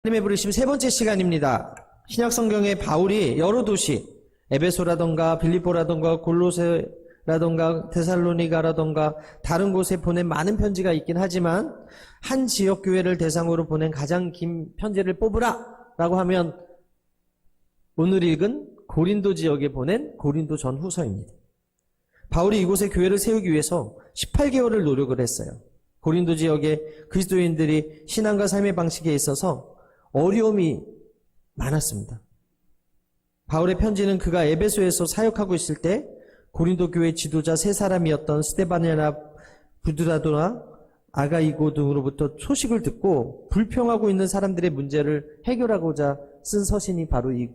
하나님의 부르심 세 번째 시간입니다. 신약성경에 바울이 여러 도시, 에베소라던가 빌립보라던가 골로새라던가 데살로니가라던가 다른 곳에 보낸 많은 편지가 있긴 하지만 한 지역 교회를 대상으로 보낸 가장 긴 편지를 뽑으라 라고 하면 오늘 읽은 고린도 지역에 보낸 고린도 전후서입니다. 바울이 이곳에 교회를 세우기 위해서 18개월을 노력을 했어요. 고린도 지역의 그리스도인들이 신앙과 삶의 방식에 있어서 어려움이 많았습니다. 바울의 편지는 그가 에베소에서 사역하고 있을 때 고린도 교회 지도자 세 사람이었던 스데반이나 부드라도나 아가이고 등으로부터 소식을 듣고 불평하고 있는 사람들의 문제를 해결하고자 쓴 서신이 바로 이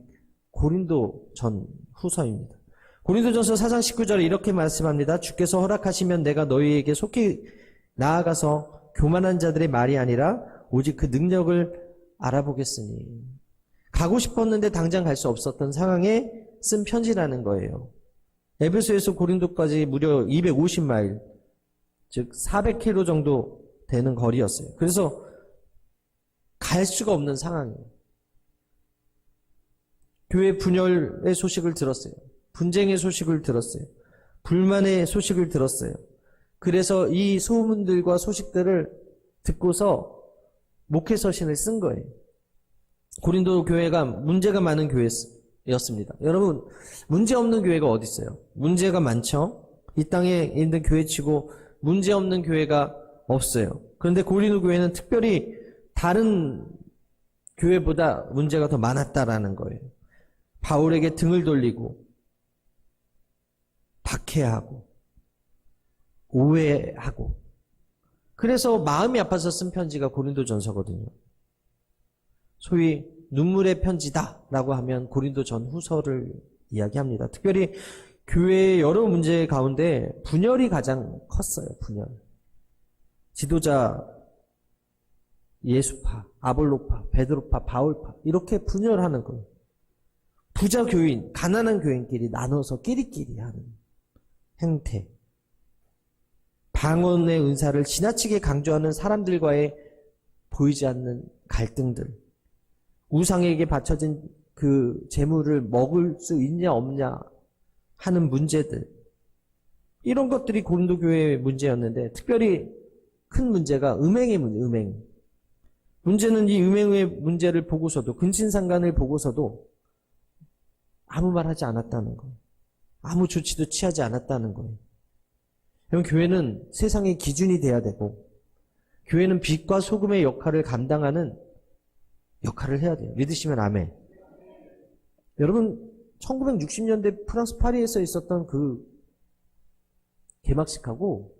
고린도 전후서입니다. 고린도전서 4장 19절에 이렇게 말씀합니다. 주께서 허락하시면 내가 너희에게 속히 나아가서 교만한 자들의 말이 아니라 오직 그 능력을 알아보겠으니. 가고 싶었는데 당장 갈 수 없었던 상황에 쓴 편지라는 거예요. 에베소에서 고린도까지 무려 250마일, 즉 400km 정도 되는 거리였어요. 그래서 갈 수가 없는 상황이에요. 교회 분열의 소식을 들었어요. 분쟁의 소식을 들었어요. 불만의 소식을 들었어요. 그래서 이 소문들과 소식들을 듣고서 목회서신을 쓴 거예요. 고린도 교회가 문제가 많은 교회였습니다. 여러분, 문제 없는 교회가 어디 있어요? 문제가 많죠? 이 땅에 있는 교회치고 문제 없는 교회가 없어요. 그런데 고린도 교회는 특별히 다른 교회보다 문제가 더 많았다라는 거예요. 바울에게 등을 돌리고 박해하고 오해하고, 그래서 마음이 아파서 쓴 편지가 고린도전서거든요. 소위 눈물의 편지다라고 하면 고린도전후서를 이야기합니다. 특별히 교회의 여러 문제 가운데 분열이 가장 컸어요. 분열. 지도자 예수파, 아볼로파, 베드로파, 바울파 이렇게 분열하는 거예요. 부자 교인, 가난한 교인끼리 나눠서 끼리끼리 하는 행태. 방언의 은사를 지나치게 강조하는 사람들과의 보이지 않는 갈등들. 우상에게 바쳐진 그 재물을 먹을 수 있냐 없냐 하는 문제들. 이런 것들이 고린도 교회의 문제였는데 특별히 큰 문제가 음행의 문제, 음행. 문제는 이 음행의 문제를 보고서도, 근친상간을 보고서도 아무 말 하지 않았다는 거예요. 아무 조치도 취하지 않았다는 거예요. 여러분, 교회는 세상의 기준이 돼야 되고, 교회는 빛과 소금의 역할을 감당하는 역할을 해야 돼요. 믿으시면 아멘. 여러분, 1960년대 프랑스 파리에서 있었던 그 개막식하고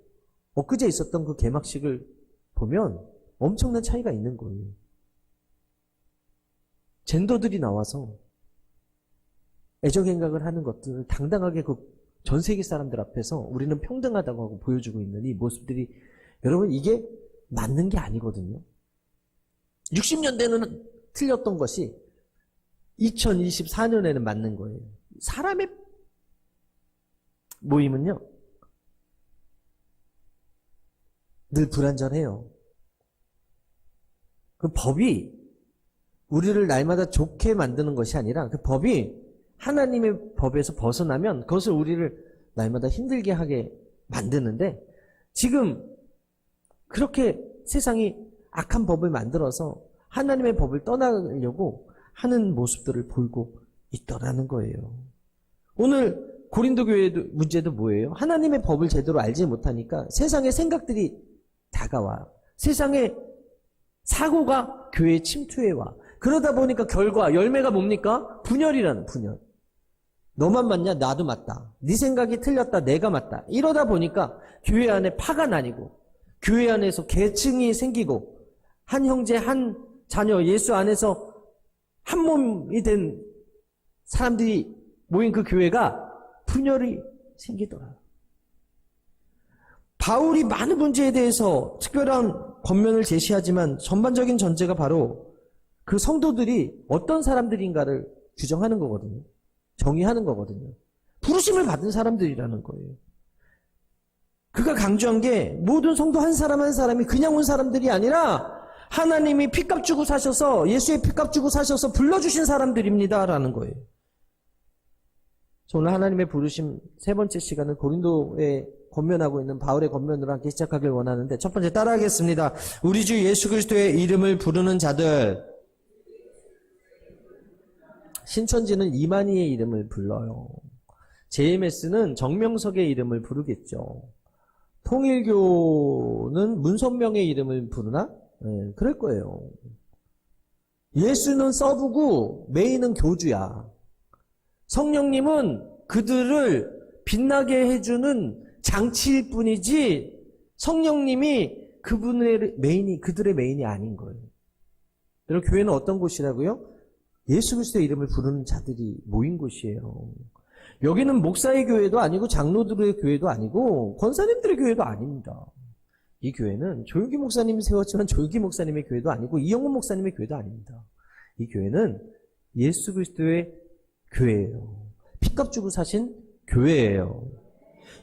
엊그제 있었던 그 개막식을 보면 엄청난 차이가 있는 거예요. 젠더들이 나와서 애정행각을 하는 것들을 당당하게 그 전 세계 사람들 앞에서 우리는 평등하다고 하고 보여주고 있는 이 모습들이, 여러분, 이게 맞는 게 아니거든요. 60년대는 틀렸던 것이 2024년에는 맞는 거예요. 사람의 모임은요, 늘 불완전해요. 그 법이 우리를 날마다 좋게 만드는 것이 아니라 그 법이 하나님의 법에서 벗어나면 그것을 우리를 날마다 힘들게 하게 만드는데, 지금 그렇게 세상이 악한 법을 만들어서 하나님의 법을 떠나려고 하는 모습들을 보이고 있더라는 거예요. 오늘 고린도 교회의 문제도 뭐예요? 하나님의 법을 제대로 알지 못하니까 세상의 생각들이 다가와. 세상의 사고가 교회에 침투해 와. 그러다 보니까 결과, 열매가 뭡니까? 분열이라는 분열. 너만 맞냐? 나도 맞다. 네 생각이 틀렸다. 내가 맞다. 이러다 보니까 교회 안에 파가 나뉘고, 교회 안에서 계층이 생기고, 한 형제, 한 자녀, 예수 안에서 한 몸이 된 사람들이 모인 그 교회가 분열이 생기더라. 바울이 많은 문제에 대해서 특별한 권면을 제시하지만 전반적인 전제가 바로 그 성도들이 어떤 사람들인가를 규정하는 거거든요. 정의하는 거거든요. 부르심을 받은 사람들이라는 거예요. 그가 강조한 게 모든 성도 한 사람 한 사람이 그냥 온 사람들이 아니라 하나님이 피값 주고 사셔서, 예수의 피값 주고 사셔서 불러주신 사람들입니다라는 거예요. 오늘 하나님의 부르심 세 번째 시간은 고린도에 권면하고 있는 바울의 권면으로 함께 시작하길 원하는데, 첫 번째 따라하겠습니다. 우리 주 예수 그리스도의 이름을 부르는 자들. 신천지는 이만희의 이름을 불러요. JMS는 정명석의 이름을 부르겠죠. 통일교는 문선명의 이름을 부르나? 네, 그럴 거예요. 예수는 서브고 메인은 교주야. 성령님은 그들을 빛나게 해주는 장치일 뿐이지 성령님이 그들의 메인이 아닌 거예요. 여러분, 교회는 어떤 곳이라고요? 예수 그리스도의 이름을 부르는 자들이 모인 곳이에요. 여기는 목사의 교회도 아니고 장로들의 교회도 아니고 권사님들의 교회도 아닙니다. 이 교회는 조용기 목사님이 세웠지만 조용기 목사님의 교회도 아니고 이영훈 목사님의 교회도 아닙니다. 이 교회는 예수 그리스도의 교회예요. 피값 주고 사신 교회예요.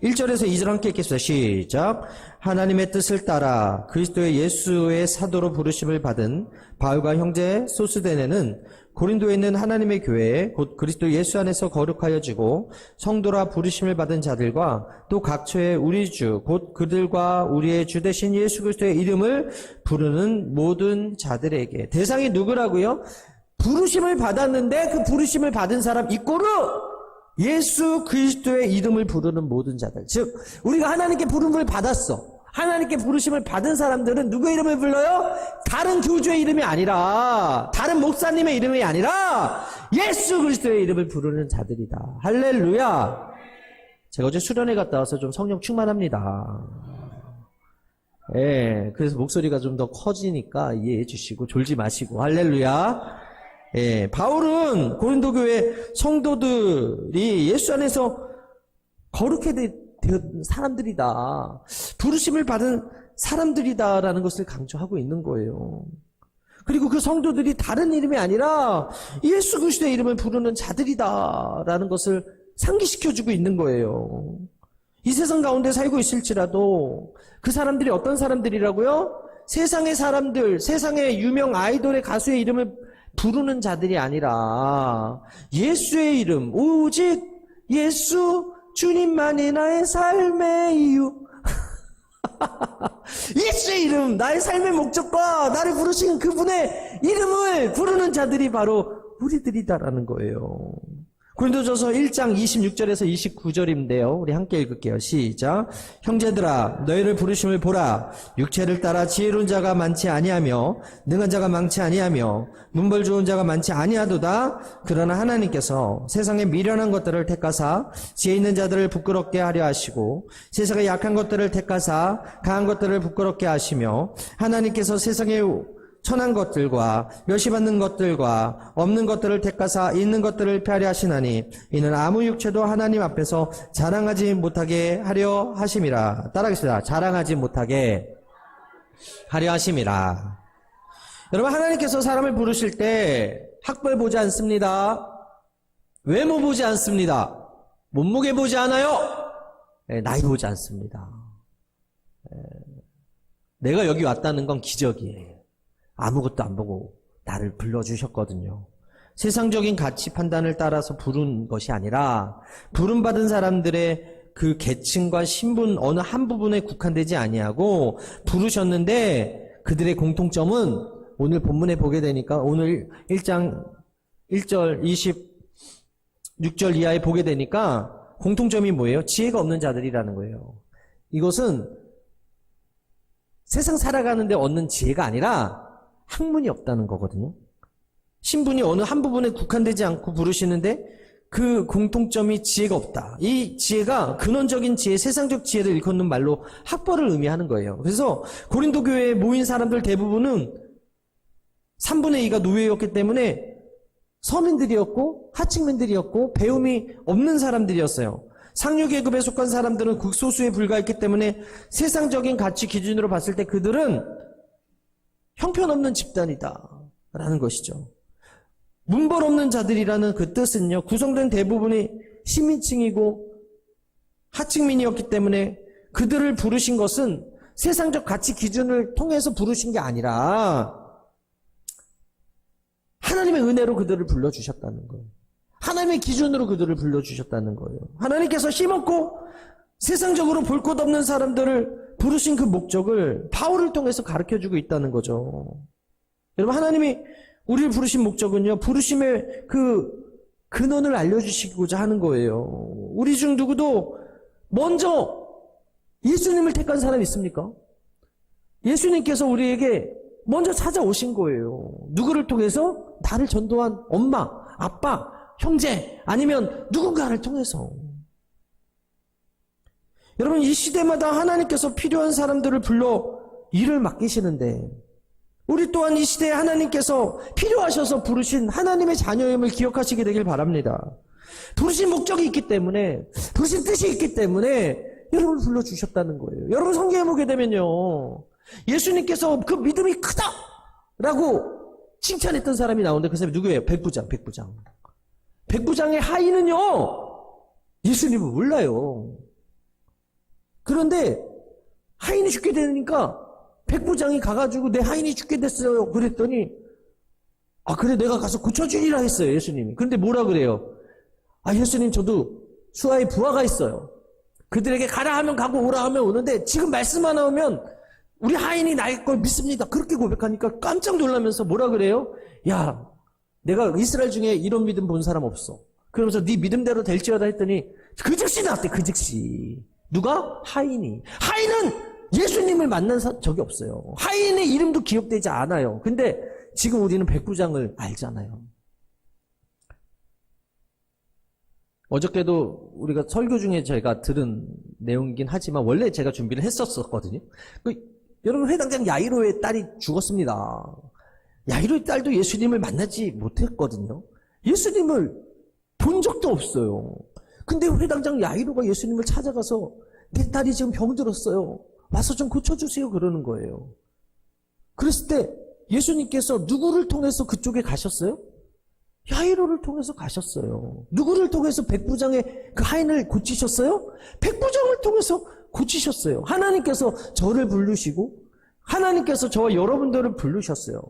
1절에서 2절 함께 읽겠습니다. 시작. 하나님의 뜻을 따라 그리스도의 예수의 사도로 부르심을 받은 바울과 형제 소스데네는 고린도에 있는 하나님의 교회에 곧 그리스도 예수 안에서 거룩하여지고 성도라 부르심을 받은 자들과 또 각처의 우리 주 곧 그들과 우리의 주 되신 예수 그리스도의 이름을 부르는 모든 자들에게. 대상이 누구라고요? 부르심을 받았는데 그 부르심을 받은 사람 이꼬르 예수 그리스도의 이름을 부르는 모든 자들. 즉 우리가 하나님께 부름을 받았어. 하나님께 부르심을 받은 사람들은 누구의 이름을 불러요? 다른 교주의 이름이 아니라, 다른 목사님의 이름이 아니라 예수 그리스도의 이름을 부르는 자들이다. 할렐루야. 제가 어제 수련회 갔다 와서 좀 성령 충만합니다. 예, 그래서 목소리가 좀 더 커지니까 이해해 주시고 졸지 마시고. 할렐루야. 예, 바울은 고린도 교회 성도들이 예수 안에서 거룩해 된 사람들이다. 부르심을 받은 사람들이다라는 것을 강조하고 있는 거예요. 그리고 그 성도들이 다른 이름이 아니라 예수 그리스도의 이름을 부르는 자들이다라는 것을 상기시켜주고 있는 거예요. 이 세상 가운데 살고 있을지라도 그 사람들이 어떤 사람들이라고요? 세상의 사람들, 세상의 유명 아이돌의 가수의 이름을 부르는 자들이 아니라 예수의 이름, 오직 예수 주님만이 나의 삶의 이유. 예수의 이름, 나의 삶의 목적과 나를 부르신 그분의 이름을 부르는 자들이 바로 우리들이다라는 거예요. 고린도전서 1장 26절에서 29절인데요. 우리 함께 읽을게요. 시작. 형제들아 너희를 부르심을 보라. 육체를 따라 지혜로운 자가 많지 아니하며 능한 자가 많지 아니하며 문벌 좋은 자가 많지 아니하도다. 그러나 하나님께서 세상의 미련한 것들을 택하사 지혜 있는 자들을 부끄럽게 하려 하시고 세상의 약한 것들을 택하사 강한 것들을 부끄럽게 하시며 하나님께서 세상의 천한 것들과 멸시받는 것들과 없는 것들을 택하사 있는 것들을 폐하려 하시나니 이는 아무 육체도 하나님 앞에서 자랑하지 못하게 하려 하심이라. 따라하겠습니다. 자랑하지 못하게 하려 하심이라. 여러분, 하나님께서 사람을 부르실 때 학벌 보지 않습니다. 외모 보지 않습니다. 몸무게 보지 않아요. 나이 보지 않습니다. 내가 여기 왔다는 건 기적이에요. 아무것도 안 보고 나를 불러주셨거든요. 세상적인 가치 판단을 따라서 부른 것이 아니라 부름받은 사람들의 그 계층과 신분 어느 한 부분에 국한되지 아니하고 부르셨는데 그들의 공통점은 오늘 본문에 보게 되니까 오늘 1장 1절 26절 이하에 보게 되니까 공통점이 뭐예요? 지혜가 없는 자들이라는 거예요. 이것은 세상 살아가는데 얻는 지혜가 아니라 학문이 없다는 거거든요. 신분이 어느 한 부분에 국한되지 않고 부르시는데 그 공통점이 지혜가 없다. 이 지혜가 근원적인 지혜, 세상적 지혜를 일컫는 말로 학벌을 의미하는 거예요. 그래서 고린도 교회에 모인 사람들 대부분은 3분의 2가 노예였기 때문에 서민들이었고 하층민들이었고 배움이 없는 사람들이었어요. 상류 계급에 속한 사람들은 극소수에 불과했기 때문에 세상적인 가치 기준으로 봤을 때 그들은 형편없는 집단이다 라는 것이죠. 문벌 없는 자들이라는 그 뜻은요, 구성된 대부분이 시민층이고 하층민이었기 때문에 그들을 부르신 것은 세상적 가치 기준을 통해서 부르신 게 아니라 하나님의 은혜로 그들을 불러주셨다는 거예요. 하나님의 기준으로 그들을 불러주셨다는 거예요. 하나님께서 힘없고 세상적으로 볼 것 없는 사람들을 부르신 그 목적을 바울을 통해서 가르쳐주고 있다는 거죠. 여러분, 하나님이 우리를 부르신 목적은요, 부르심의 그 근원을 알려주시고자 하는 거예요. 우리 중 누구도 먼저 예수님을 택한 사람 있습니까? 예수님께서 우리에게 먼저 찾아오신 거예요. 누구를 통해서? 나를 전도한 엄마, 아빠, 형제, 아니면 누군가를 통해서. 여러분, 이 시대마다 하나님께서 필요한 사람들을 불러 일을 맡기시는데, 우리 또한 이 시대에 하나님께서 필요하셔서 부르신 하나님의 자녀임을 기억하시게 되길 바랍니다. 부르신 목적이 있기 때문에, 부르신 뜻이 있기 때문에 여러분을 불러주셨다는 거예요. 여러분, 성경에 보게 되면요, 예수님께서 그 믿음이 크다라고 칭찬했던 사람이 나오는데 그 사람이 누구예요? 백부장. 백부장의 하인은요, 예수님을 몰라요. 그런데 하인이 죽게 되니까 백부장이 가가지고 내 하인이 죽게 됐어요. 그랬더니 그래, 내가 가서 고쳐주리라 했어요, 예수님이. 그런데 뭐라 그래요? 예수님, 저도 수하에 부하가 있어요. 그들에게 가라 하면 가고 오라 하면 오는데 지금 말씀 하나 오면 우리 하인이 나의 걸 믿습니다. 그렇게 고백하니까 깜짝 놀라면서 뭐라 그래요? 야, 내가 이스라엘 중에 이런 믿음 본 사람 없어. 그러면서 네 믿음대로 될지어다 했더니 그 즉시 나왔대. 그 즉시. 누가? 하인이. 하인은 예수님을 만난 적이 없어요. 하인의 이름도 기억되지 않아요. 근데 지금 우리는 백부장을 알잖아요. 어저께도 우리가 설교 중에 제가 들은 내용이긴 하지만 원래 제가 준비를 했었거든요. 여러분, 회당장 야이로의 딸이 죽었습니다. 야이로의 딸도 예수님을 만나지 못했거든요. 예수님을 본 적도 없어요. 근데 회당장 야이로가 예수님을 찾아가서 내 딸이 지금 병들었어요. 와서 좀 고쳐주세요. 그러는 거예요. 그랬을 때 예수님께서 누구를 통해서 그쪽에 가셨어요? 야이로를 통해서 가셨어요. 누구를 통해서 백부장의 그 하인을 고치셨어요? 백부장을 통해서 고치셨어요. 하나님께서 저를 부르시고 하나님께서 저와 여러분들을 부르셨어요.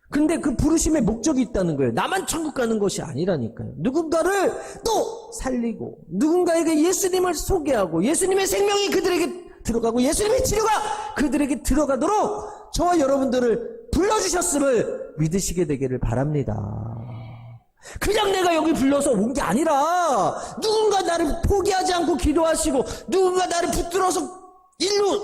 근데 그 부르심의 목적이 있다는 거예요. 나만 천국 가는 것이 아니라니까요. 누군가를 또 살리고 누군가에게 예수님을 소개하고 예수님의 생명이 그들에게 들어가고 예수님의 치료가 그들에게 들어가도록 저와 여러분들을 불러주셨음을 믿으시게 되기를 바랍니다. 그냥 내가 여기 불러서 온 게 아니라 누군가 나를 포기하지 않고 기도하시고 누군가 나를 붙들어서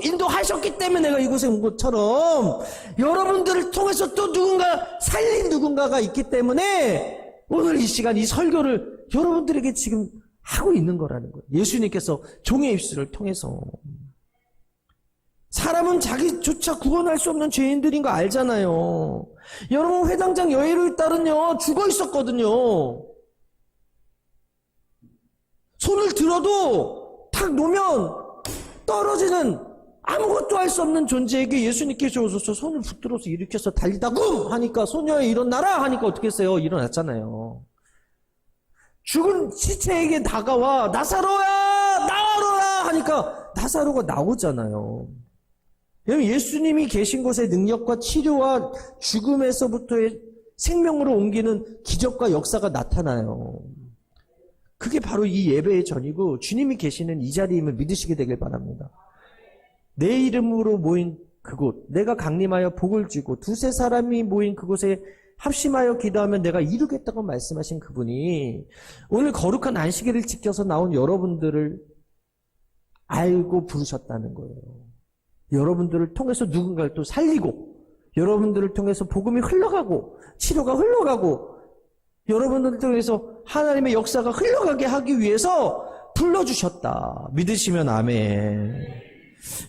인도하셨기 때문에 내가 이곳에 온 것처럼 여러분들을 통해서 또 누군가 살린 누군가가 있기 때문에 오늘 이 시간 이 설교를 여러분들에게 지금 하고 있는 거라는 거예요. 예수님께서 종의 입술을 통해서. 사람은 자기조차 구원할 수 없는 죄인들인 거 알잖아요. 여러분, 회당장 여이로의 딸은요 죽어 있었거든요. 손을 들어도 탁 놓으면 떨어지는 아무것도 할 수 없는 존재에게 예수님께서 오셔서 손을 붙들어서 일으켜서 달리다 쿵 하니까 소녀야 일어나라 하니까 어떻게 했어요? 일어났잖아요. 죽은 시체에게 다가와 나사로야 나와라 하니까 나사로가 나오잖아요. 여러분, 예수님이 계신 곳에 능력과 치료와 죽음에서부터의 생명으로 옮기는 기적과 역사가 나타나요. 그게 바로 이 예배의 전이고 주님이 계시는 이 자리임을 믿으시게 되길 바랍니다. 내 이름으로 모인 그곳, 내가 강림하여 복을 주고 두세 사람이 모인 그곳에 합심하여 기도하면 내가 이루겠다고 말씀하신 그분이 오늘 거룩한 안식일을 지켜서 나온 여러분들을 알고 부르셨다는 거예요. 여러분들을 통해서 누군가를 또 살리고 여러분들을 통해서 복음이 흘러가고 치료가 흘러가고 여러분들을 통해서 하나님의 역사가 흘러가게 하기 위해서 불러주셨다. 믿으시면 아멘.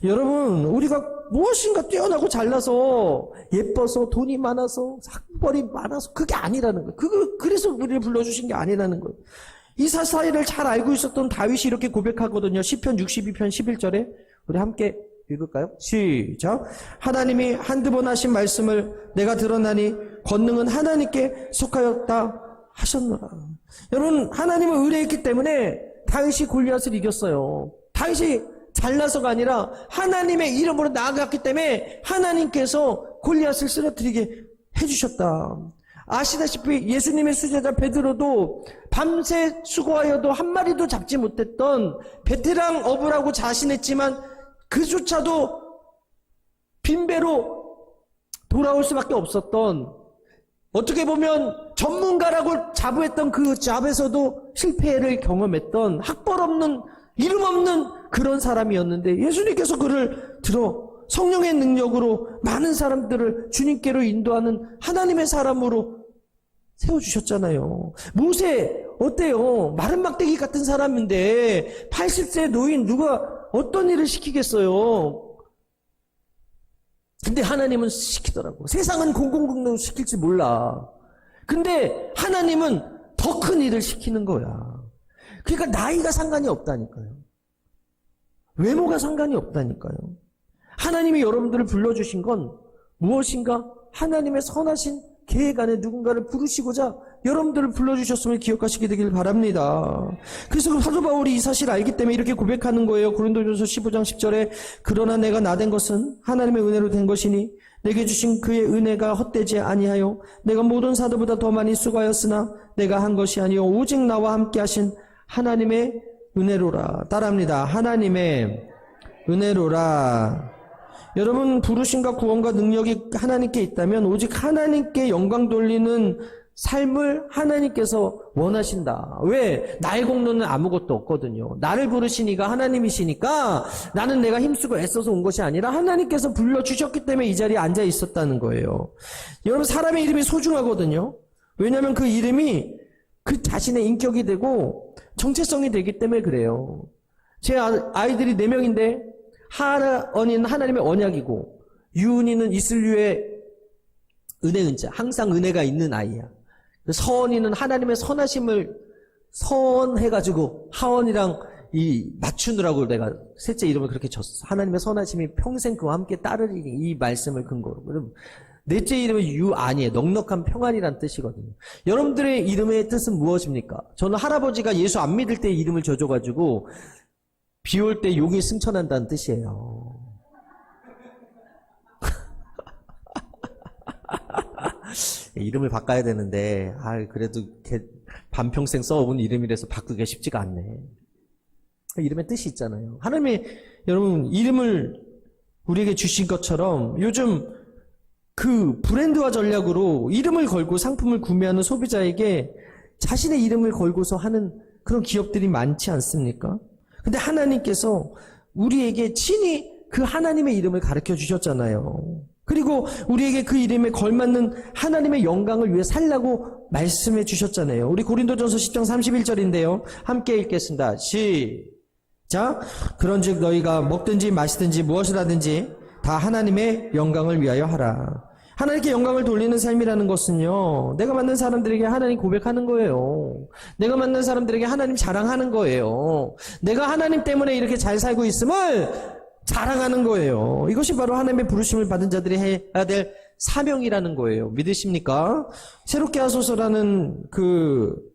여러분, 우리가 무엇인가 뛰어나고 잘나서 예뻐서 돈이 많아서 학벌이 많아서 그게 아니라는 거예요. 그래서 우리를 불러주신 게 아니라는 거예요. 이 사사이를 잘 알고 있었던 다윗이 이렇게 고백하거든요. 시편 62편 11절에 우리 함께 읽을까요? 시작. 하나님이 한두 번 하신 말씀을 내가 들었나니 권능은 하나님께 속하였다 하셨노라. 여러분, 하나님을 의뢰했기 때문에 다윗이 골리앗을 이겼어요. 다윗이 잘나서가 아니라 하나님의 이름으로 나아갔기 때문에 하나님께서 골리앗을 쓰러뜨리게 해주셨다. 아시다시피 예수님의 수제자 베드로도 밤새 수고하여도 한 마리도 잡지 못했던 베테랑 어부라고 자신했지만 그조차도 빈배로 돌아올 수밖에 없었던, 어떻게 보면 전문가라고 자부했던 그 잡에서도 실패를 경험했던 학벌 없는, 이름 없는 그런 사람이었는데 예수님께서 그를 들어 성령의 능력으로 많은 사람들을 주님께로 인도하는 하나님의 사람으로 세워주셨잖아요. 모세 어때요? 마른 막대기 같은 사람인데 80세 노인 누가 어떤 일을 시키겠어요? 근데 하나님은 시키더라고. 세상은 공공공동 시킬지 몰라. 근데 하나님은 더 큰 일을 시키는 거야. 그러니까 나이가 상관이 없다니까요. 외모가 상관이 없다니까요. 하나님이 여러분들을 불러주신 건 무엇인가? 하나님의 선하신 계획 안에 누군가를 부르시고자 여러분들을 불러주셨음을 기억하시게 되길 바랍니다. 그래서 사도 바울이 이 사실을 알기 때문에 이렇게 고백하는 거예요. 고린도전서 15장 10절에 그러나 내가 나된 것은 하나님의 은혜로 된 것이니 내게 주신 그의 은혜가 헛되지 아니하여 내가 모든 사도보다 더 많이 수고하였으나 내가 한 것이 아니요 오직 나와 함께 하신 하나님의 은혜로라. 따라합니다. 하나님의 은혜로라. 여러분, 부르심과 구원과 능력이 하나님께 있다면 오직 하나님께 영광 돌리는 삶을 하나님께서 원하신다. 왜? 나의 공로는 아무것도 없거든요. 나를 부르시니까 하나님이시니까 나는 내가 힘쓰고 애써서 온 것이 아니라 하나님께서 불러주셨기 때문에 이 자리에 앉아 있었다는 거예요. 여러분, 사람의 이름이 소중하거든요. 왜냐하면 그 이름이 그 자신의 인격이 되고 정체성이 되기 때문에 그래요. 제 아이들이 4명인데 하은이는 하나님의 언약이고 유은이는 이슬류의 은혜은자, 항상 은혜가 있는 아이야. 서원이는 하나님의 선하심을 선해가지고 하원이랑 맞추느라고 내가 셋째 이름을 그렇게 줬어. 하나님의 선하심이 평생 그와 함께 따르리니, 이 말씀을 근거로. 그럼 넷째 이름은 유안이에요. 넉넉한 평안이란 뜻이거든요. 여러분들의 이름의 뜻은 무엇입니까? 저는 할아버지가 예수 안 믿을 때 이름을 줘가지고 비 올 때 용이 승천한다는 뜻이에요. 이름을 바꿔야 되는데 그래도 반평생 써온 이름이라서 바꾸기가 쉽지가 않네. 이름의 뜻이 있잖아요. 하나님이 여러분 이름을 우리에게 주신 것처럼 요즘 그 브랜드화 전략으로 이름을 걸고 상품을 구매하는 소비자에게 자신의 이름을 걸고서 하는 그런 기업들이 많지 않습니까? 근데 하나님께서 우리에게 친히 그 하나님의 이름을 가르쳐 주셨잖아요. 그리고 우리에게 그 이름에 걸맞는 하나님의 영광을 위해 살라고 말씀해 주셨잖아요. 우리 고린도전서 10장 31절인데요. 함께 읽겠습니다. 시작. 그런즉 너희가 먹든지 마시든지 무엇을 하든지 다 하나님의 영광을 위하여 하라. 하나님께 영광을 돌리는 삶이라는 것은요, 내가 만난 사람들에게 하나님 고백하는 거예요. 내가 만난 사람들에게 하나님 자랑하는 거예요. 내가 하나님 때문에 이렇게 잘 살고 있음을 자랑하는 거예요. 이것이 바로 하나님의 부르심을 받은 자들이 해야 될 사명이라는 거예요. 믿으십니까? 새롭게 하소서라는 그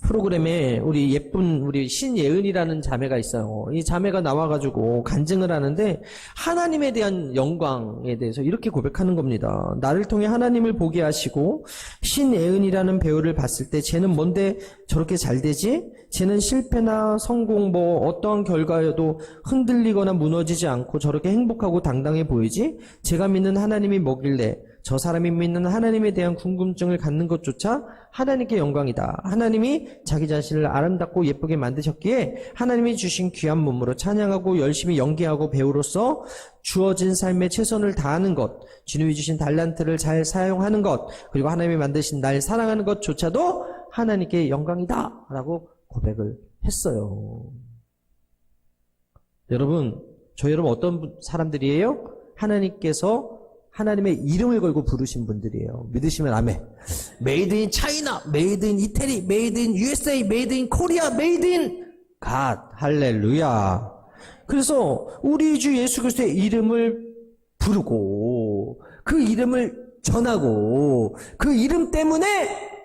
프로그램에 우리 예쁜 우리 신예은이라는 자매가 있어요. 이 자매가 나와가지고 간증을 하는데 하나님에 대한 영광에 대해서 이렇게 고백하는 겁니다. 나를 통해 하나님을 보게 하시고 신예은이라는 배우를 봤을 때 쟤는 뭔데 저렇게 잘 되지? 쟤는 실패나 성공 어떠한 결과여도 흔들리거나 무너지지 않고 저렇게 행복하고 당당해 보이지? 제가 믿는 하나님이 뭐길래 저 사람이 믿는 하나님에 대한 궁금증을 갖는 것조차 하나님께 영광이다. 하나님이 자기 자신을 아름답고 예쁘게 만드셨기에 하나님이 주신 귀한 몸으로 찬양하고 열심히 연기하고 배우로서 주어진 삶에 최선을 다하는 것, 주님이 주신 달란트를 잘 사용하는 것, 그리고 하나님이 만드신 날 사랑하는 것조차도 하나님께 영광이다 라고 고백을 했어요. 여러분, 저희 여러분 어떤 사람들이에요? 하나님께서 하나님의 이름을 걸고 부르신 분들이에요. 믿으시면 아멘. 메이드 인 차이나, 메이드 인 이태리, 메이드 인 USA, 메이드 인 코리아, 메이드 인 갓. 할렐루야. 그래서 우리 주 예수 그리스도의 이름을 부르고 그 이름을 전하고 그 이름 때문에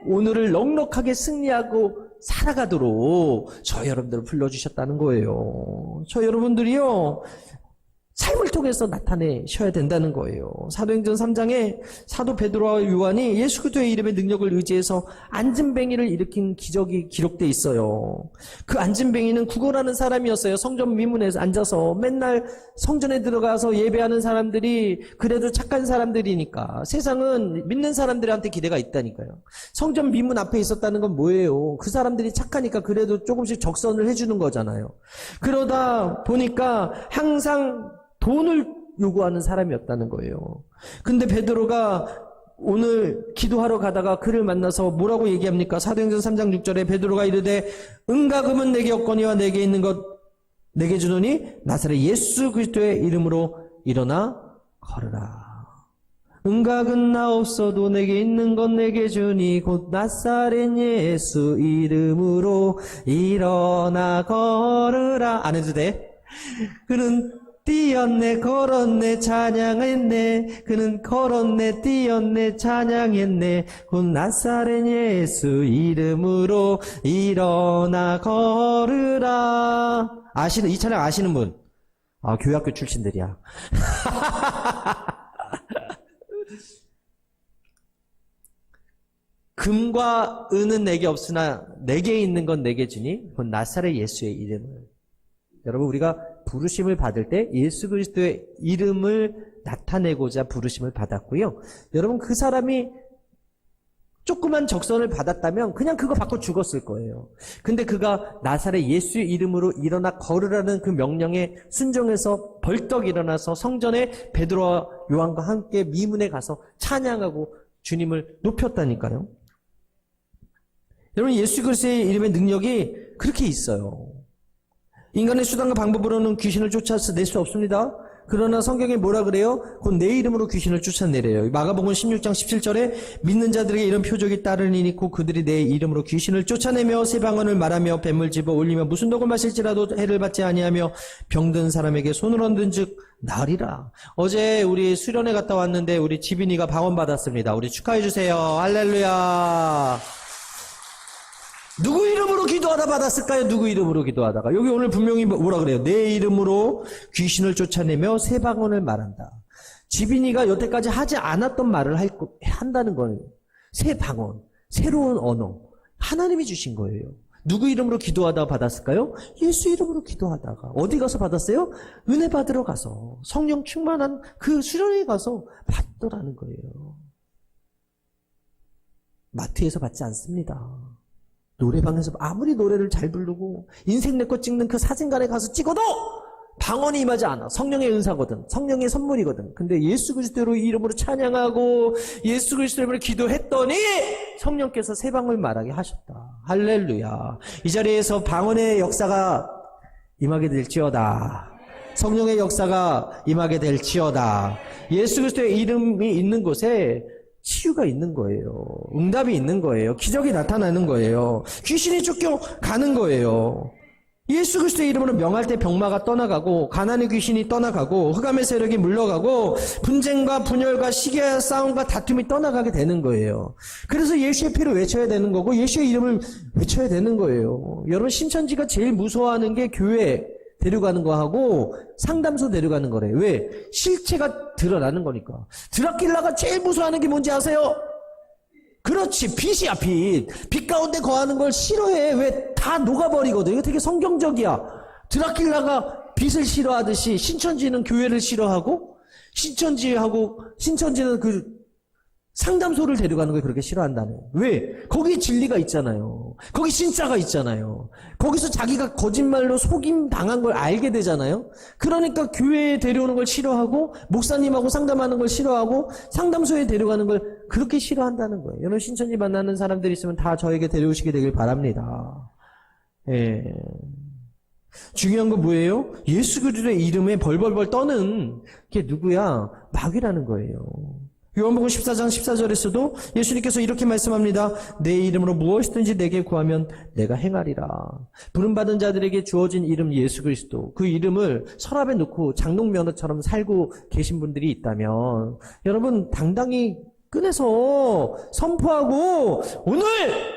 오늘을 넉넉하게 승리하고 살아가도록 저 여러분들을 불러주셨다는 거예요. 저 여러분들이요, 삶을 통해서 나타내셔야 된다는 거예요. 사도행전 3장에 사도 베드로와 요한이 예수 그리스도의 이름의 능력을 의지해서 안진뱅이를 일으킨 기적이 기록되어 있어요. 그 안진뱅이는 구걸하는 사람이었어요. 성전 미문에서 앉아서 맨날 성전에 들어가서 예배하는 사람들이 그래도 착한 사람들이니까 세상은 믿는 사람들한테 기대가 있다니까요. 성전 미문 앞에 있었다는 건 뭐예요? 그 사람들이 착하니까 그래도 조금씩 적선을 해주는 거잖아요. 그러다 보니까 항상 돈을 요구하는 사람이었다는 거예요. 근데 베드로가 오늘 기도하러 가다가 그를 만나서 뭐라고 얘기합니까? 사도행전 3장 6절에 베드로가 이르되 은과 금은 내게 없거니와 내게 있는 것 내게 주노니 나사렛 예수 그리스도의 이름으로 일어나 걸으라. 은과 금 나 없어도 내게 있는 것 내게 주니 곧 나사렛 예수 이름으로 일어나 걸으라. 안 해도 돼? 그는 뛰었네 걸었네 찬양했네 그는 걸었네 뛰었네 찬양했네 곧 나사렛 예수 이름으로 일어나 걸으라. 아시는 이 찬양 아시는 분? 아, 교회학교 출신들이야. 금과 은은 내게 없으나 내게 있는 건 내게 주니 곧 나사렛 예수의 이름을. 여러분, 우리가 부르심을 받을 때 예수 그리스도의 이름을 나타내고자 부르심을 받았고요. 여러분, 그 사람이 조그만 적선을 받았다면 그냥 그거 받고 죽었을 거예요. 근데 그가 나사렛 예수의 이름으로 일어나 걸으라는 그 명령에 순종해서 벌떡 일어나서 성전에 베드로와 요한과 함께 미문에 가서 찬양하고 주님을 높였다니까요. 여러분, 예수 그리스도의 이름의 능력이 그렇게 있어요. 인간의 수단과 방법으로는 귀신을 쫓아낼 수 없습니다. 그러나 성경에 뭐라 그래요? 곧 내 이름으로 귀신을 쫓아내래요. 마가복음 16장 17절에 믿는 자들에게 이런 표적이 따르니 곧 그들이 내 이름으로 귀신을 쫓아내며 새 방언을 말하며 뱀을 집어 올리며 무슨 독을 마실지라도 해를 받지 아니하며 병든 사람에게 손을 얹은 즉 나으리라. 어제 우리 수련회 갔다 왔는데 우리 지빈이가 방언 받았습니다. 우리 축하해 주세요. 할렐루야. 누구 이름으로 기도하다 받았을까요? 누구 이름으로 기도하다가? 여기 오늘 분명히 뭐라 그래요? 내 이름으로 귀신을 쫓아내며 새 방언을 말한다. 지빈이가 여태까지 하지 않았던 말을 한다는 거예요. 새 방언, 새로운 언어. 하나님이 주신 거예요. 누구 이름으로 기도하다가 받았을까요? 예수 이름으로 기도하다가. 어디 가서 받았어요? 은혜 받으러 가서. 성령 충만한 그 수련회에 가서 받더라는 거예요. 마트에서 받지 않습니다. 노래방에서 아무리 노래를 잘 부르고 인생 내 것 찍는 그 사진관에 가서 찍어도 방언이 임하지 않아. 성령의 은사거든. 성령의 선물이거든. 근데 예수 그리스도로 이름으로 찬양하고 예수 그리스도 이름으로 기도했더니 성령께서 새 방언을 말하게 하셨다. 할렐루야. 이 자리에서 방언의 역사가 임하게 될지어다. 성령의 역사가 임하게 될지어다. 예수 그리스도의 이름이 있는 곳에 치유가 있는 거예요. 응답이 있는 거예요. 기적이 나타나는 거예요. 귀신이 쫓겨가는 거예요. 예수 그리스도의 이름으로 명할 때 병마가 떠나가고 가난의 귀신이 떠나가고 흑암의 세력이 물러가고 분쟁과 분열과 시기와 싸움과 다툼이 떠나가게 되는 거예요. 그래서 예수의 피를 외쳐야 되는 거고 예수의 이름을 외쳐야 되는 거예요. 여러분, 신천지가 제일 무서워하는 게 교회 데려가는 거하고 상담소 데려가는 거래요. 왜? 실체가 드러나는 거니까. 드라큘라가 제일 무서워하는 게 뭔지 아세요? 그렇지, 빛이야, 빛. 빛 가운데 거하는 걸 싫어해. 왜? 다 녹아버리거든. 이거 되게 성경적이야. 드라큘라가 빛을 싫어하듯이 신천지는 교회를 싫어하고 신천지는 그 상담소를 데려가는 걸 그렇게 싫어한다네. 왜? 거기 진리가 있잖아요. 거기 진짜가 있잖아요. 거기서 자기가 거짓말로 속임 당한 걸 알게 되잖아요. 그러니까 교회에 데려오는 걸 싫어하고 목사님하고 상담하는 걸 싫어하고 상담소에 데려가는 걸 그렇게 싫어한다는 거예요. 여러분, 신천지 만나는 사람들이 있으면 다 저에게 데려오시게 되길 바랍니다. 예. 중요한 건 뭐예요? 예수 그리스도의 이름에 벌벌벌 떠는 게 누구야? 마귀라는 거예요. 요한복음 14장 14절에서도 예수님께서 이렇게 말씀합니다. 내 이름으로 무엇이든지 내게 구하면 내가 행하리라. 부름받은 자들에게 주어진 이름 예수 그리스도, 그 이름을 서랍에 넣고 장롱 면허처럼 살고 계신 분들이 있다면 여러분, 당당히 꺼내서 선포하고 오늘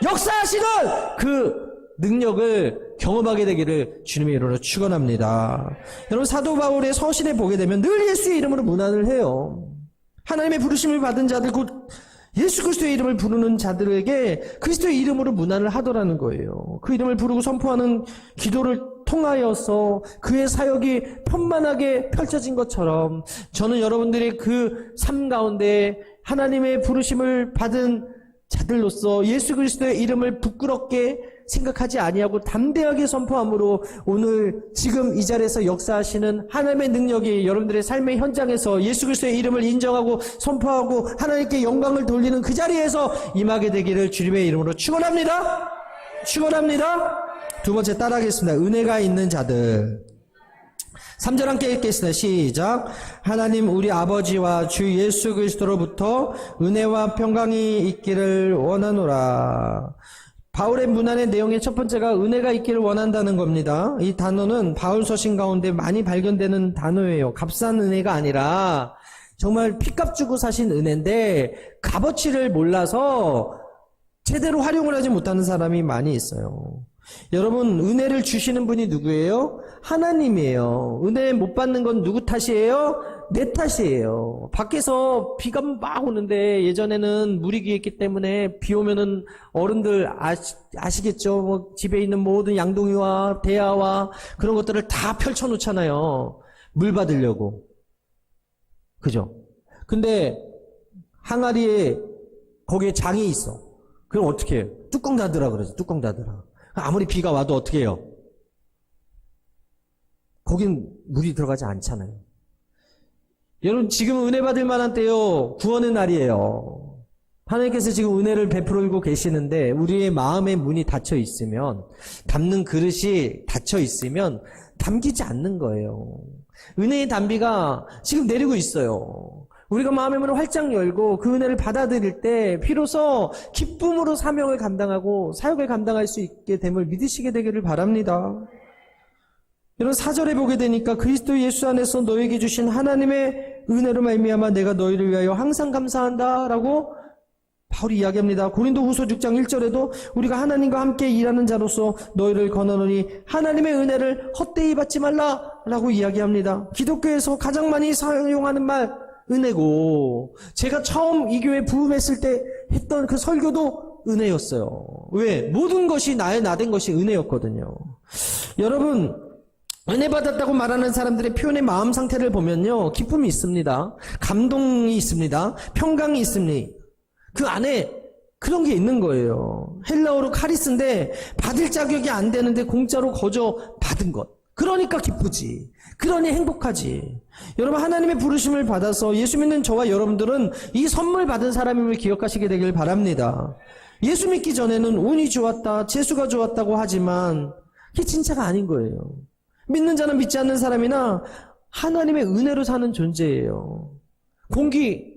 역사하시는 그 능력을 경험하게 되기를 주님의 이름으로 축원합니다. 여러분, 사도 바울의 서신에 보게 되면 늘 예수의 이름으로 문안을 해요. 하나님의 부르심을 받은 자들, 곧 예수 그리스도의 이름을 부르는 자들에게 그리스도의 이름으로 문안을 하더라는 거예요. 그 이름을 부르고 선포하는 기도를 통하여서 그의 사역이 편만하게 펼쳐진 것처럼 저는 여러분들이 그 삶 가운데 하나님의 부르심을 받은 자들로서 예수 그리스도의 이름을 부끄럽게 생각하지 아니하고 담대하게 선포함으로 오늘 지금 이 자리에서 역사하시는 하나님의 능력이 여러분들의 삶의 현장에서 예수 그리스도의 이름을 인정하고 선포하고 하나님께 영광을 돌리는 그 자리에서 임하게 되기를 주님의 이름으로 축원합니다. 축원합니다. 두 번째 따라하겠습니다. 은혜가 있는 자들. 3절 함께 읽겠습니다. 시작. 하나님 우리 아버지와 주 예수 그리스도로부터 은혜와 평강이 있기를 원하노라. 바울의 문안의 내용의 첫 번째가 은혜가 있기를 원한다는 겁니다. 이 단어는 바울 서신 가운데 많이 발견되는 단어예요. 값싼 은혜가 아니라 정말 피값 주고 사신 은혜인데 값어치를 몰라서 제대로 활용을 하지 못하는 사람이 많이 있어요. 여러분, 은혜를 주시는 분이 누구예요? 하나님이에요. 은혜 못 받는 건 누구 탓이에요? 내 탓이에요. 밖에서 비가 막 오는데 예전에는 물이 귀했기 때문에 비 오면은 어른들 아시겠죠? 뭐 집에 있는 모든 양동이와 대야와 그런 것들을 다 펼쳐놓잖아요. 물 받으려고. 그죠? 근데 항아리에 거기에 장이 있어. 그럼 어떻게 해요? 뚜껑 닫으라 그러죠. 뚜껑 닫으라. 아무리 비가 와도 어떻게 해요? 거긴 물이 들어가지 않잖아요. 여러분, 지금 은혜 받을 만한 때요, 구원의 날이에요. 하나님께서 지금 은혜를 베풀고 계시는데 우리의 마음의 문이 닫혀 있으면, 담는 그릇이 닫혀 있으면 담기지 않는 거예요. 은혜의 담비가 지금 내리고 있어요. 우리가 마음의 문을 활짝 열고 그 은혜를 받아들일 때 비로소 기쁨으로 사명을 감당하고 사역을 감당할 수 있게 됨을 믿으시게 되기를 바랍니다. 여러분, 4절에 보게 되니까 그리스도 예수 안에서 너에게 주신 하나님의 은혜로 말미암아 내가 너희를 위하여 항상 감사한다라고 바울이 이야기합니다. 고린도후서 6장 1절에도 우리가 하나님과 함께 일하는 자로서 너희를 권하노니 하나님의 은혜를 헛되이 받지 말라라고 이야기합니다. 기독교에서 가장 많이 사용하는 말 은혜고, 제가 처음 이 교회 부음했을 때 했던 그 설교도 은혜였어요. 왜? 모든 것이 나의 나된 것이 은혜였거든요. 여러분, 은혜 받았다고 말하는 사람들의 표현의 마음 상태를 보면요, 기쁨이 있습니다. 감동이 있습니다. 평강이 있습니다. 그 안에 그런 게 있는 거예요. 헬라어로 카리스인데 받을 자격이 안 되는데 공짜로 거저 받은 것. 그러니까 기쁘지. 그러니 행복하지. 여러분, 하나님의 부르심을 받아서 예수 믿는 저와 여러분들은 이 선물 받은 사람임을 기억하시게 되길 바랍니다. 예수 믿기 전에는 운이 좋았다, 재수가 좋았다고 하지만 그게 진짜가 아닌 거예요. 믿는 자는 믿지 않는 사람이나 하나님의 은혜로 사는 존재예요. 공기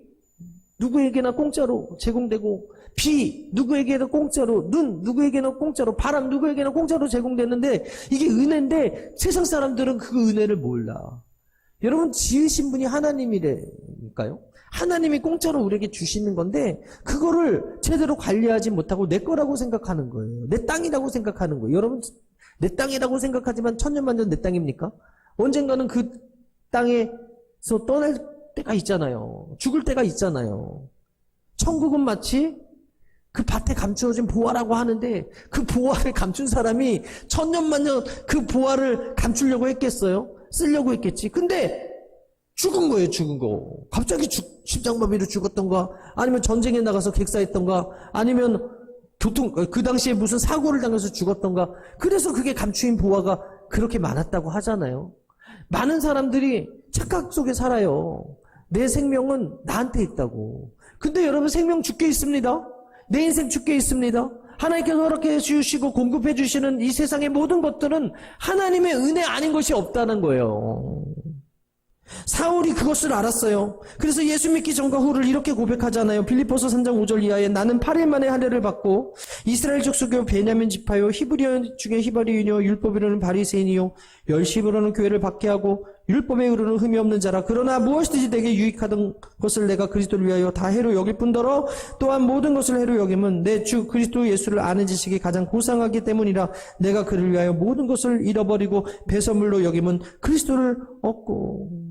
누구에게나 공짜로 제공되고, 비 누구에게나 공짜로, 눈 누구에게나 공짜로, 바람 누구에게나 공짜로 제공되는데 이게 은혜인데 세상 사람들은 그 은혜를 몰라. 여러분, 지으신 분이 하나님이라니까요. 하나님이 공짜로 우리에게 주시는 건데 그거를 제대로 관리하지 못하고 내 거라고 생각하는 거예요. 내 땅이라고 생각하는 거예요. 여러분, 내 땅이라고 생각하지만 천년만년 내 땅입니까? 언젠가는 그 땅에서 떠날 때가 있잖아요. 죽을 때가 있잖아요. 천국은 마치 그 밭에 감추어진 보화라고 하는데 그 보화를 감춘 사람이 천년만년 그 보화를 감추려고 했겠어요? 쓰려고 했겠지. 근데 죽은 거예요, 죽은 거. 갑자기 십장마비로 죽었던가, 아니면 전쟁에 나가서 객사했던가, 아니면 그 당시에 무슨 사고를 당해서 죽었던가. 그래서 그게 감추인 보화가 그렇게 많았다고 하잖아요. 많은 사람들이 착각 속에 살아요. 내 생명은 나한테 있다고. 근데 여러분, 생명 주께 있습니다. 내 인생 주께 있습니다. 하나님께서 허락해 주시고 공급해 주시는 이 세상의 모든 것들은 하나님의 은혜 아닌 것이 없다는 거예요. 사울이 그것을 알았어요. 그래서 예수 믿기 전과 후를 이렇게 고백하잖아요. 빌립보서 3장 5절 이하에 나는 8일 만에 할례를 받고 이스라엘 족속이요 베냐민 지파요 히브리인 중에 히바리인이요 율법이로는 바리새인이요 멸시으로는 교회를 박해하고 율법에 이르는 흠이 없는 자라. 그러나 무엇이든지 내게 유익하던 것을 내가 그리스도를 위하여 다 해로 여길 뿐더러 또한 모든 것을 해로 여김은 내 주 그리스도 예수를 아는 지식이 가장 고상하기 때문이라. 내가 그를 위하여 모든 것을 잃어버리고 배설물로 여김은 그리스도를 얻고.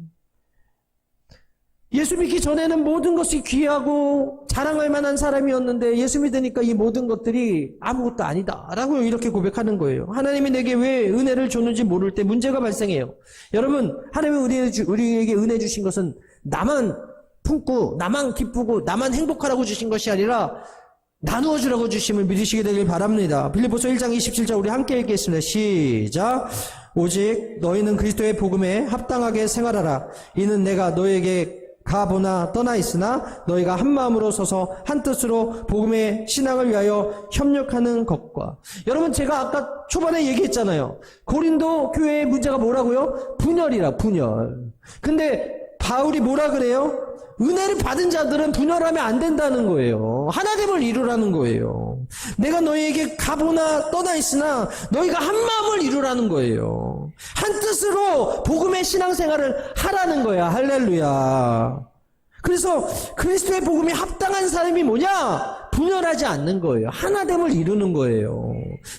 예수 믿기 전에는 모든 것이 귀하고 자랑할 만한 사람이었는데 예수 믿으니까 이 모든 것들이 아무것도 아니다라고 이렇게 고백하는 거예요. 하나님이 내게 왜 은혜를 줬는지 모를 때 문제가 발생해요. 여러분, 하나님이 우리에게 은혜 주신 것은 나만 품고 나만 기쁘고 나만 행복하라고 주신 것이 아니라 나누어 주라고 주심을 믿으시게 되길 바랍니다. 빌립보서 1장 27절 우리 함께 읽겠습니다. 시작. 오직 너희는 그리스도의 복음에 합당하게 생활하라. 이는 내가 너희에게 가보나 떠나 있으나 너희가 한 마음으로 서서 한 뜻으로 복음의 신앙을 위하여 협력하는 것과. 여러분, 제가 아까 초반에 얘기했잖아요. 고린도 교회의 문제가 뭐라고요? 분열이라, 분열. 근데 바울이 뭐라 그래요? 은혜를 받은 자들은 분열하면 안 된다는 거예요. 하나됨을 이루라는 거예요. 내가 너희에게 가보나 떠나 있으나 너희가 한 마음을 이루라는 거예요. 한 뜻으로 복음의 신앙생활을 하라는 거야. 할렐루야. 그래서 그리스도의 복음이 합당한 사람이 뭐냐? 분열하지 않는 거예요. 하나됨을 이루는 거예요.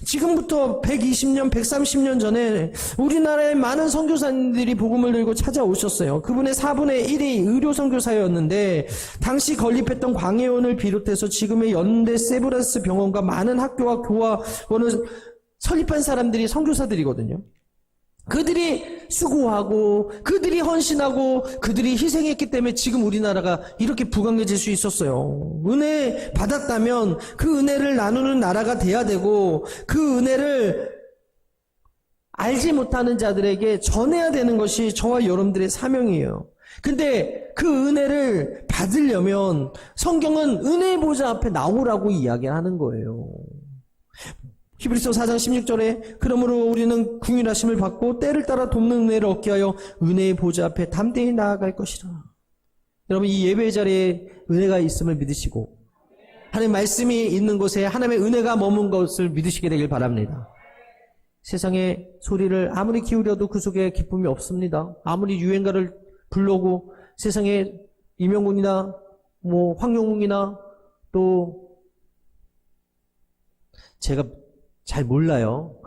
지금부터 120년, 130년 전에 우리나라의 많은 선교사님들이 복음을 들고 찾아오셨어요. 그분의 4분의 1이 의료 선교사였는데 당시 건립했던 광해원을 비롯해서 지금의 연대 세브란스 병원과 많은 학교와 교화원을 설립한 사람들이 선교사들이거든요. 그들이 수고하고 그들이 헌신하고 그들이 희생했기 때문에 지금 우리나라가 이렇게 부강해질 수 있었어요. 은혜 받았다면 그 은혜를 나누는 나라가 돼야 되고 그 은혜를 알지 못하는 자들에게 전해야 되는 것이 저와 여러분들의 사명이에요. 근데 그 은혜를 받으려면 성경은 은혜의 보좌 앞에 나오라고 이야기하는 거예요. 히브리서 4장 16절에 그러므로 우리는 긍휼하심을 받고 때를 따라 돕는 은혜를 얻게 하여 은혜의 보좌 앞에 담대히 나아갈 것이라. 여러분, 이 예배 자리에 은혜가 있음을 믿으시고 하나님의 말씀이 있는 곳에 하나님의 은혜가 머문 것을 믿으시게 되길 바랍니다. 세상의 소리를 아무리 기울여도 그 속에 기쁨이 없습니다. 아무리 유행가를 불러고 세상에 이명훈이나 황용웅이나 또 제가 잘 몰라요.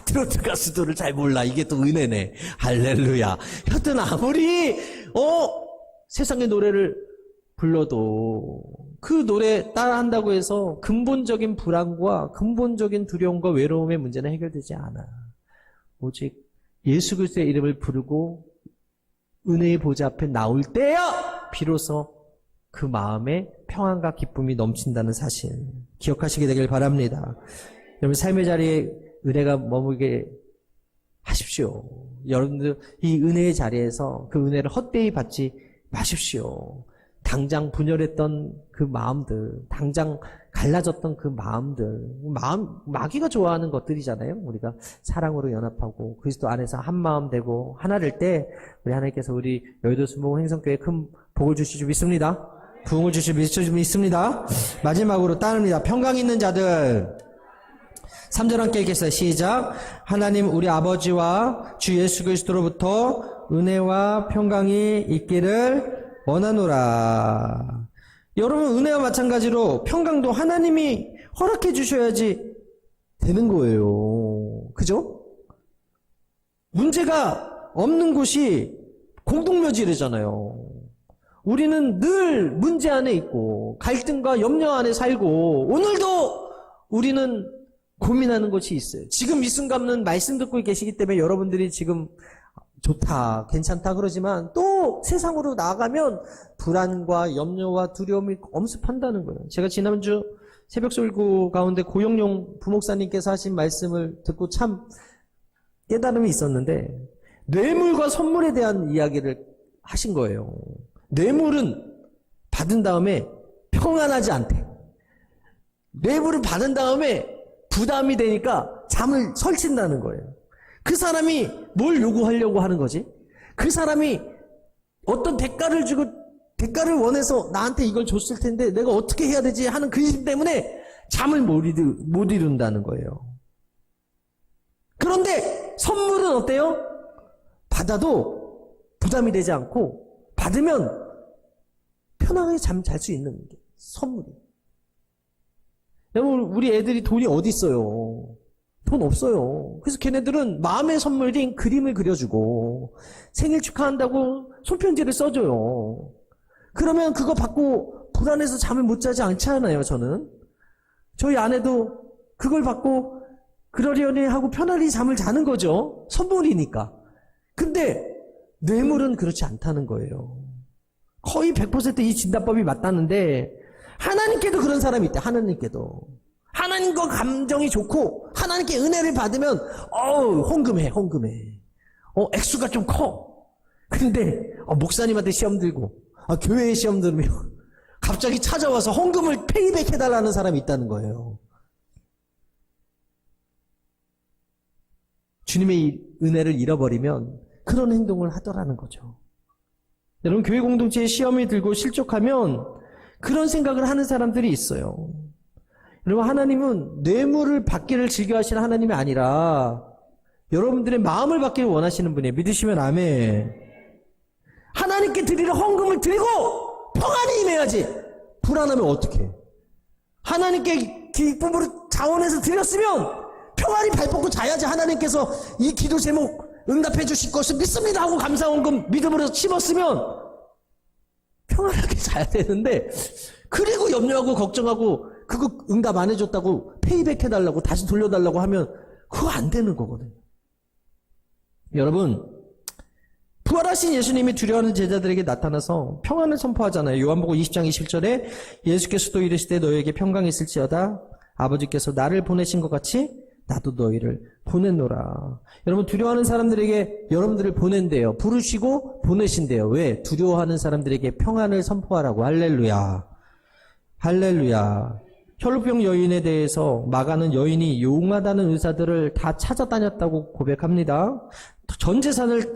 트로트 가수들을 잘 몰라. 이게 또 은혜네. 할렐루야. 여튼 아무리 세상의 노래를 불러도 그 노래 따라한다고 해서 근본적인 불안과 근본적인 두려움과 외로움의 문제는 해결되지 않아. 오직 예수 그리스도의 이름을 부르고 은혜의 보좌 앞에 나올 때야 비로소 그 마음에 평안과 기쁨이 넘친다는 사실 기억하시게 되길 바랍니다. 여러분, 삶의 자리에 은혜가 머물게 하십시오. 여러분들 이 은혜의 자리에서 그 은혜를 헛되이 받지 마십시오. 당장 분열했던 그 마음들, 당장 갈라졌던 그 마음들, 마귀가 좋아하는 것들이잖아요. 우리가 사랑으로 연합하고 그리스도 안에서 한 마음 되고 하나 될 때 우리 하나님께서 우리 여의도 순복음 행성교회에 큰 복을 주실 줄 믿습니다. 부흥을 주실 줄 믿습니다. 마지막으로 따릅니다. 평강 있는 자들. 3절 함께 읽겠어요. 시작. 하나님 우리 아버지와 주 예수 그리스도로부터 은혜와 평강이 있기를 원하노라. 여러분, 은혜와 마찬가지로 평강도 하나님이 허락해 주셔야지 되는 거예요. 그죠? 문제가 없는 곳이 공동묘지래잖아요. 우리는 늘 문제 안에 있고 갈등과 염려 안에 살고 오늘도 우리는 고민하는 것이 있어요. 지금 이 순간은 말씀 듣고 계시기 때문에 여러분들이 지금 좋다, 괜찮다 그러지만 또 세상으로 나아가면 불안과 염려와 두려움이 엄습한다는 거예요. 제가 지난주 새벽 설교 가운데 고영용 부목사님께서 하신 말씀을 듣고 참 깨달음이 있었는데 뇌물과 선물에 대한 이야기를 하신 거예요. 뇌물은 받은 다음에 평안하지 않대. 뇌물을 받은 다음에 부담이 되니까 잠을 설친다는 거예요. 그 사람이 뭘 요구하려고 하는 거지? 그 사람이 어떤 대가를 주고 대가를 원해서 나한테 이걸 줬을 텐데 내가 어떻게 해야 되지 하는 근심 때문에 잠을 못 이룬다는 거예요. 그런데 선물은 어때요? 받아도 부담이 되지 않고 받으면 편하게 잠 잘 수 있는 게 선물이. 여러분, 우리 애들이 돈이 어디 있어요? 돈 없어요. 그래서 걔네들은 마음의 선물인 그림을 그려주고 생일 축하한다고 손편지를 써줘요. 그러면 그거 받고 불안해서 잠을 못 자지 않지 않아요, 저는. 저희 아내도 그걸 받고 그러려니 하고 편안히 잠을 자는 거죠. 선물이니까. 근데 뇌물은 그렇지 않다는 거예요. 거의 100% 이 진단법이 맞다는데 하나님께도 그런 사람이 있다. 하나님께도. 하나님과 감정이 좋고 하나님께 은혜를 받으면 헌금해. 액수가 좀 커. 근데 목사님한테 시험 들고 교회에 시험 들으면 갑자기 찾아와서 헌금을 페이백 해달라는 사람이 있다는 거예요. 주님의 은혜를 잃어버리면 그런 행동을 하더라는 거죠. 여러분, 교회 공동체에 시험이 들고 실족하면 그런 생각을 하는 사람들이 있어요. 여러분, 하나님은 뇌물을 받기를 즐겨하시는 하나님이 아니라 여러분들의 마음을 받기를 원하시는 분이에요. 믿으시면 아멘. 하나님께 드리는 헌금을 드리고 평안히 임해야지. 불안하면 어떡해? 하나님께 기쁨으로 자원해서 드렸으면 평안히 발 뻗고 자야지. 하나님께서 이 기도 제목 응답해 주실 것을 믿습니다 하고 감사 헌금 믿음으로 심었으면 평안하게 자야 되는데, 그리고 염려하고 걱정하고 그거 응답 안 해줬다고 페이백 해달라고 다시 돌려달라고 하면 그거 안 되는 거거든요. 여러분, 부활하신 예수님이 두려워하는 제자들에게 나타나서 평안을 선포하잖아요. 요한복음 20장 21절에 예수께서도 이르시되 너희에게 평강이 있을지어다. 아버지께서 나를 보내신 것 같이 나도 너희를 보냈노라. 여러분, 두려워하는 사람들에게 여러분들을 보낸대요. 부르시고 보내신대요. 왜? 두려워하는 사람들에게 평안을 선포하라고. 할렐루야. 할렐루야. 혈루병 여인에 대해서 마가는 여인이 용하다는 의사들을 다 찾아다녔다고 고백합니다. 전 재산을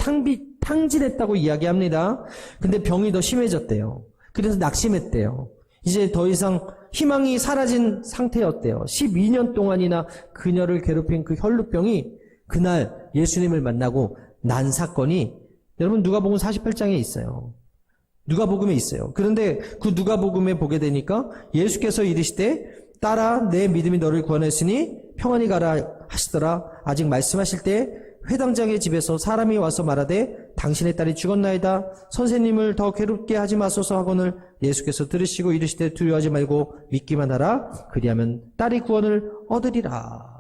탕진했다고 이야기합니다. 근데 병이 더 심해졌대요. 그래서 낙심했대요. 이제 더 이상 희망이 사라진 상태였대요. 12년 동안이나 그녀를 괴롭힌 그 혈루병이 그날 예수님을 만나고 난 사건이 여러분 누가복음 48장에 있어요. 누가복음에 있어요. 그런데 그 누가복음에 보게 되니까 예수께서 이르시되 딸아 내 믿음이 너를 구원했으니 평안히 가라 하시더라. 아직 말씀하실 때 회당장의 집에서 사람이 와서 말하되 당신의 딸이 죽었나이다. 선생님을 더 괴롭게 하지 마소서 하거늘 예수께서 들으시고 이르시되 두려워하지 말고 믿기만 하라. 그리하면 딸이 구원을 얻으리라.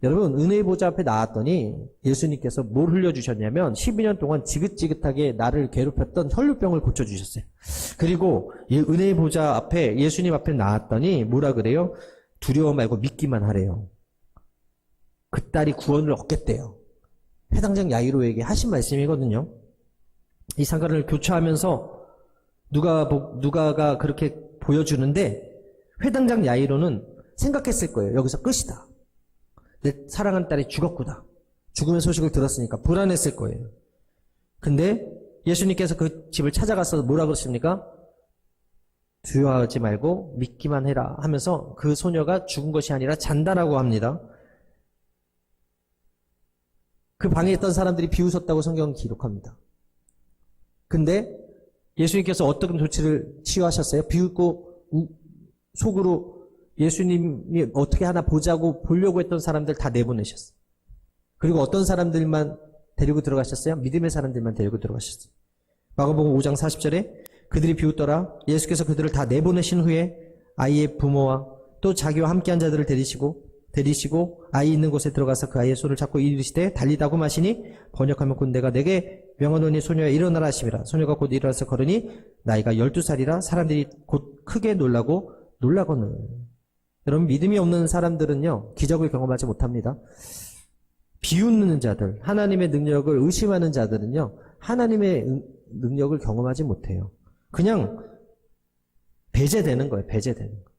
여러분, 은혜의 보좌 앞에 나왔더니 예수님께서 뭘 흘려주셨냐면 12년 동안 지긋지긋하게 나를 괴롭혔던 혈루병을 고쳐주셨어요. 그리고 은혜의 보좌 앞에 예수님 앞에 나왔더니 뭐라 그래요? 두려워 말고 믿기만 하래요. 그 딸이 구원을 얻겠대요. 회당장 야이로에게 하신 말씀이거든요. 이 사건을 교차하면서 누가가 그렇게 보여주는데 회당장 야이로는 생각했을 거예요. 여기서 끝이다. 내 사랑하는 딸이 죽었구나. 죽음의 소식을 들었으니까 불안했을 거예요. 근데 예수님께서 그 집을 찾아가서 뭐라 그러십니까? 두려워하지 말고 믿기만 해라 하면서 그 소녀가 죽은 것이 아니라 잔다라고 합니다. 그 방에 있던 사람들이 비웃었다고 성경은 기록합니다. 근데 예수님께서 어떤 조치를 취하셨어요? 비웃고 속으로 예수님이 어떻게 하나 보려고 했던 사람들 다 내보내셨어요. 그리고 어떤 사람들만 데리고 들어가셨어요? 믿음의 사람들만 데리고 들어가셨어요. 마가복음 5장 40절에 그들이 비웃더라. 예수께서 그들을 다 내보내신 후에 아이의 부모와 또 자기와 함께한 자들을 데리시고 아이 있는 곳에 들어가서 그 아이의 손을 잡고 이르시되 달리다고 마시니 번역하면 곧 내가 내게 명하노니 소녀야 일어나라 하심이라. 소녀가 곧 일어나서 걸으니 나이가 12살이라 사람들이 곧 크게 놀라거늘. 여러분, 믿음이 없는 사람들은요 기적을 경험하지 못합니다. 비웃는 자들, 하나님의 능력을 의심하는 자들은요 하나님의 능력을 경험하지 못해요. 그냥 배제되는 거예요. 배제되는 거.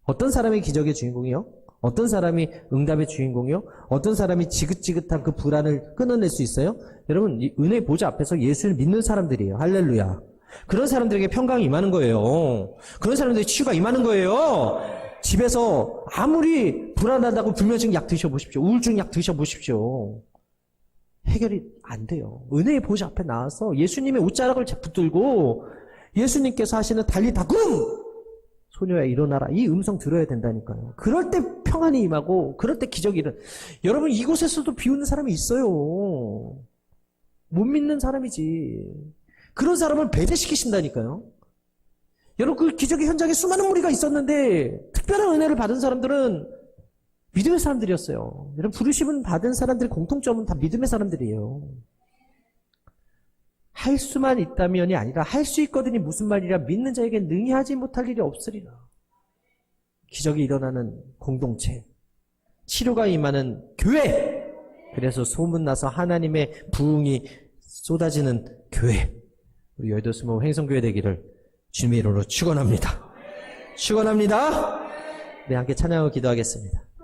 어떤 사람이 기적의 주인공이요? 어떤 사람이 응답의 주인공이요? 어떤 사람이 지긋지긋한 그 불안을 끊어낼 수 있어요? 여러분, 이 은혜의 보좌 앞에서 예수를 믿는 사람들이에요. 할렐루야. 그런 사람들에게 평강이 임하는 거예요. 그런 사람들에게 치유가 임하는 거예요. 집에서 아무리 불안하다고 불면증 약 드셔보십시오. 우울증 약 드셔보십시오. 해결이 안 돼요. 은혜의 보좌 앞에 나와서 예수님의 옷자락을 붙들고 예수님께서 하시는 달리다굼! 소녀야 일어나라. 이 음성 들어야 된다니까요. 그럴 때 평안이 임하고 그럴 때 기적이 일어나. 여러분 이곳에서도 비웃는 사람이 있어요. 못 믿는 사람이지. 그런 사람을 배제시키신다니까요. 여러분 그 기적의 현장에 수많은 무리가 있었는데 특별한 은혜를 받은 사람들은 믿음의 사람들이었어요. 여러분 부르심은 받은 사람들의 공통점은 다 믿음의 사람들이에요. 할 수만 있다면이 아니라 할 수 있거든이 무슨 말이라 믿는 자에게 능히 하지 못할 일이 없으리라. 기적이 일어나는 공동체, 치료가 임하는 교회, 그래서 소문나서 하나님의 부흥이 쏟아지는 교회, 우리 여의도 스모 횡성교회 되기를 주님의 이름으로 축원합니다. 축원합니다. 네, 함께 찬양하고 기도하겠습니다.